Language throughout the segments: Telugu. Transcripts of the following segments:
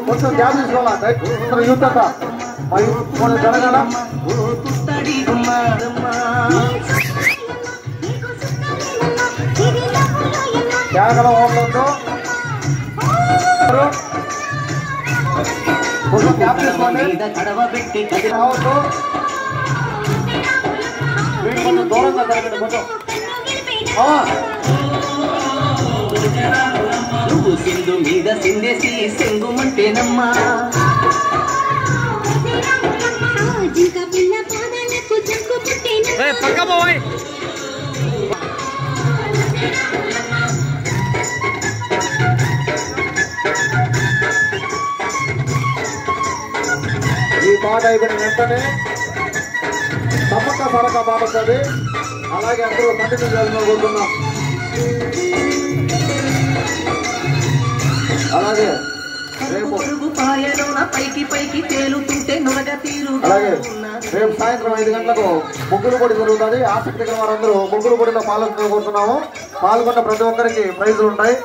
కొంచెం గ్యాప్ తీసుకోవాలా యూత్ అంతా కొంచెం జరగాల కేవలం ఓట్లతో కొంచెం గ్యాప్ తీసుకోండి రావద్దు కొంచెం దూరంగా జరగండి కొంచెం నువ్వు సింధు మీద సిందేసి సెంగుమంటేనమ్మా పక్క పోయ్ ఈ పాట అయిపోయిన వెంటనే తప్పక సరక పాట వస్తుంది అలాగే అందరూ కంటిన్యూ చేయాలని కోరుతున్నాం అలాగే అలాగే రేపు సాయంత్రం 5 గంటలకు ముగ్గులు పొడి జరుగుతుంది ఆసక్తిగా వారందరూ ముగ్గులు పొడిలో పాల్గొనుకుంటున్నాము పాల్గొన్న ప్రతి ఒక్కరికి ప్రైజులు ఉంటాయి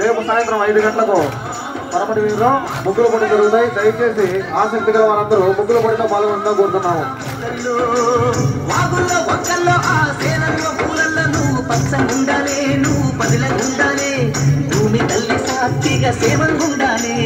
రేపు సాయంత్రం 5 గంటలకు పరమటి వీధిలో ముగ్గులు పొడి జరుగుతాయి దయచేసి ఆసక్తి గల వారందరూ ముగ్గులు పొడిలో పాల్గొనడం కోరుతున్నాము నువ్వు పదిలంగుండాలే భూమి తల్లి సాక్షిగా సేవంగుండాలే